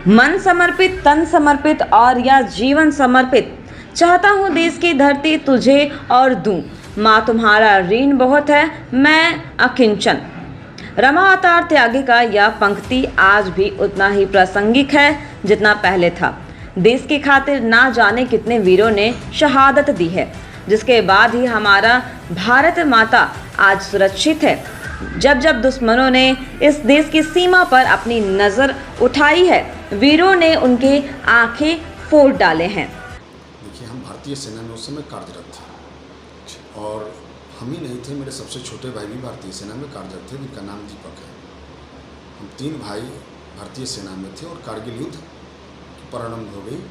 मन समर्पित, तन समर्पित और या जीवन समर्पित, चाहता हूँ देश की धरती तुझे और दूं। माँ तुम्हारा ऋण बहुत है, मैं अकिंचन। रमा अवतार त्यागी का यह पंक्ति आज भी उतना ही प्रासंगिक है जितना पहले था। देश की खातिर ना जाने कितने वीरों ने शहादत दी है, जिसके बाद ही हमारा भारत माता आज सुरक्षित है। जब जब दुश्मनों ने इस देश की सीमा पर अपनी नजर उठाई है, वीरों ने उनके आंखें फोड़ डाले हैं। देखिए, हम भारतीय सेना में उस समय कार्यरत थे और हम ही नहीं थे, मेरे सबसे छोटे भाई भी भारतीय सेना में कार्यरत थे, जिनका नाम दीपक है। हम 3 भाई भारतीय सेना में थे और कारगिल युद्ध की प्रारंभ हो गई।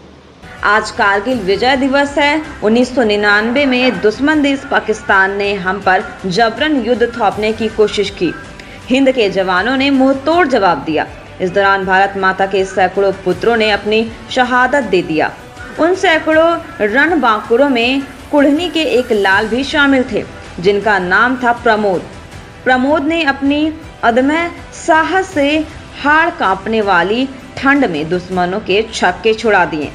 आज कारगिल विजय दिवस है। 1999 में दुश्मन देश पाकिस्तान ने हम पर जबरन युद्ध थोपने की कोशिश की। हिंद के जवानों ने मुंह तोड़ जवाब दिया। इस दौरान भारत माता के सैकड़ों पुत्रों ने अपनी शहादत दे दिया। उन सैकड़ों रणबांकुरों में कुढ़नी के एक लाल भी शामिल थे, जिनका नाम था प्रमोद। प्रमोद ने अपनी अदम्य साहस से हाड़ कांपने वाली ठंड में दुश्मनों के छक्के छुड़ा दिए।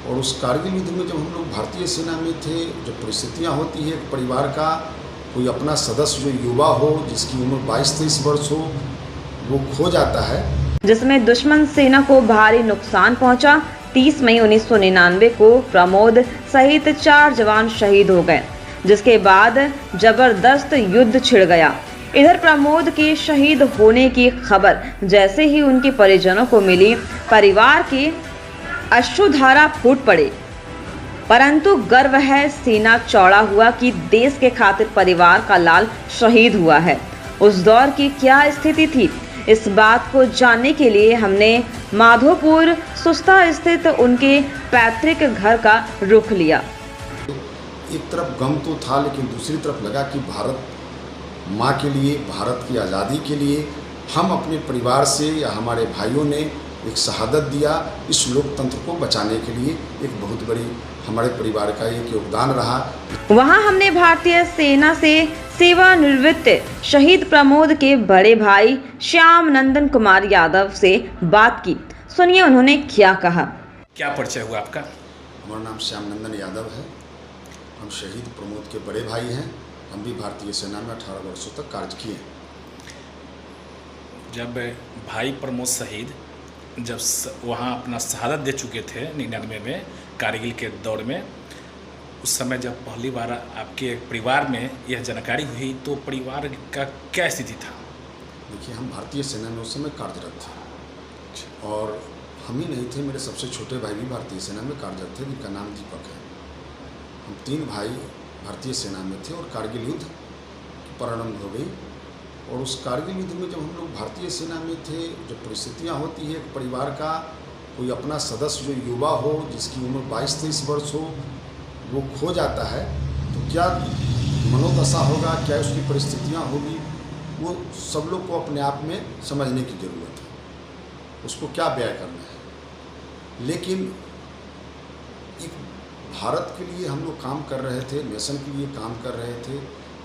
और उस कारगिल युद्ध में जब हम लोग भारतीय सेना में थे, जो परिस्थितियाँ होती है, परिवार का कोई अपना सदस्य जो युवा हो, जिसकी उम्र 22-23 वर्ष हो, वो खो जाता है, जिसमें दुश्मन सेना को भारी नुकसान पहुंचा। 30 मई 1999 को प्रमोद सहित 4 जवान शहीद हो गए, जिसके बाद जबरदस्त युद्ध छिड़ गया। इधर प्रमोद के शहीद होने की खबर जैसे ही उनके परिजनों को मिली, परिवार के अश्रुधारा फूट पड़े। परंतु गर्व है, सीना चौड़ा हुआ कि देश के खातिर परिवार का लाल शहीद हुआ है। उस दौर की क्या स्थिति थी, इस बात को जानने के लिए हमने माधोपुर सुस्ता स्थित उनके पैतृक घर का रुख लिया। एक तरफ गम तो था, लेकिन दूसरी तरफ लगा कि भारत माँ के लिए, भारत की आज़ादी के लिए हम अपने परिवार से या हमारे भाइयों ने एक शहादत दिया। इस लोकतंत्र को बचाने के लिए एक बहुत बड़ी हमारे परिवार का एक योगदान रहा। वहां हमने भारतीय सेना से सेवानिवृत्त शहीद प्रमोद के बड़े भाई श्याम नंदन कुमार यादव से बात की। सुनिए उन्होंने क्या कहा। क्या परिचय हुआ आपका? हमारा नाम श्याम नंदन यादव है। हम शहीद प्रमोद के बड़े भाई हैं। हम भी भारतीय सेना में 18 वर्षों तक कार्य किए। जब भाई प्रमोद शहीद जब वहाँ अपना शहादत दे चुके थे 99 में कारगिल के दौर में, उस समय जब पहली बार आपके परिवार में यह जानकारी हुई तो परिवार का क्या स्थिति था? देखिए, हम भारतीय सेना में उस समय कार्यरत थे और हम ही नहीं थे, मेरे सबसे छोटे भाई भी भारतीय सेना में कार्यरत थे, जिनका नाम दीपक है। हम 3 भाई भारतीय सेना में थे और कारगिल युद्ध की प्रारंभ हो गई। और उस कारगिल युद्ध में जब हम लोग भारतीय सेना में थे, जो परिस्थितियाँ होती है, परिवार का कोई अपना सदस्य जो युवा हो, जिसकी उम्र 22-23 वर्ष हो, वो खो जाता है, तो क्या मनोदशा होगा, क्या उसकी परिस्थितियाँ होगी, वो सब लोग को अपने आप में समझने की ज़रूरत है, उसको क्या व्यय करना है। लेकिन एक भारत के लिए हम लोग काम कर रहे थे, नेशन के लिए काम कर रहे थे।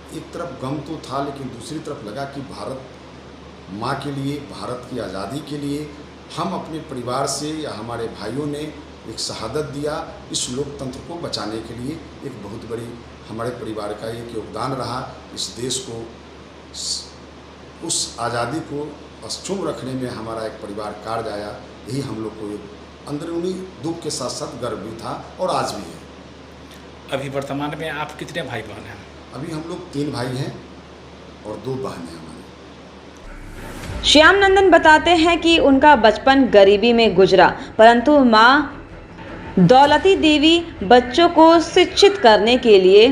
एक तरफ गम तो था, लेकिन दूसरी तरफ लगा कि भारत माँ के लिए, भारत की आज़ादी के लिए हम अपने परिवार से या हमारे भाइयों ने एक शहादत दिया। इस लोकतंत्र को बचाने के लिए एक बहुत बड़ी हमारे परिवार का एक योगदान रहा। इस देश को, उस आज़ादी को अक्षुण्ण रखने में हमारा एक परिवार कार्य आया। यही हम लोग को एक अंदरूनी दुख के साथ साथ गर्व भी था और आज भी है। अभी वर्तमान में आप कितने भाई बहन हैं? अभी हम लोग 3 भाई हैं और 2 बहन हैं हमारी। श्याम नंदन बताते हैं कि उनका बचपन गरीबी में गुजरा, परंतु माँ दौलती देवी बच्चों को शिक्षित करने के लिए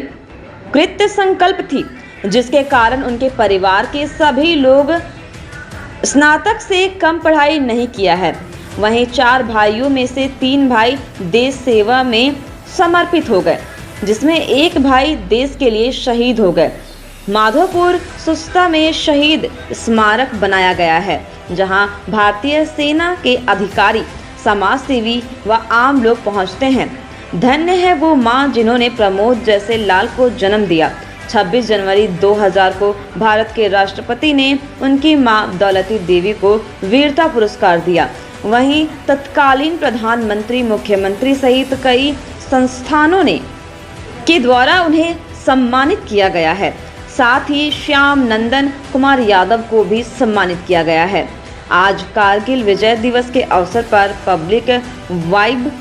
कृत संकल्प थी, जिसके कारण उनके परिवार के सभी लोग स्नातक से कम पढ़ाई नहीं किया है। वहीं 4 भाइयों में से 3 भाई देश सेवा में समर्पित हो गए, जिसमें एक भाई देश के लिए शहीद हो गए। माधोपुर सुस्ता में शहीद स्मारक बनाया गया है, जहां भारतीय सेना के अधिकारी, समाज सेवी व आम लोग पहुंचते हैं। धन्य है वो मां जिन्होंने प्रमोद जैसे लाल को जन्म दिया। 26 जनवरी 2000 को भारत के राष्ट्रपति ने उनकी मां दौलती देवी को वीरता पुरस्कार दिया। वहीं तत्कालीन प्रधानमंत्री, मुख्यमंत्री सहित कई संस्थानों के द्वारा उन्हें सम्मानित किया गया है। साथ ही श्याम नंदन कुमार यादव को भी सम्मानित किया गया है। आज कारगिल विजय दिवस के अवसर पर पब्लिक वाइब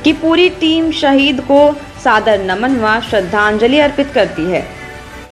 की पूरी टीम शहीद को सादर नमन व श्रद्धांजलि अर्पित करती है।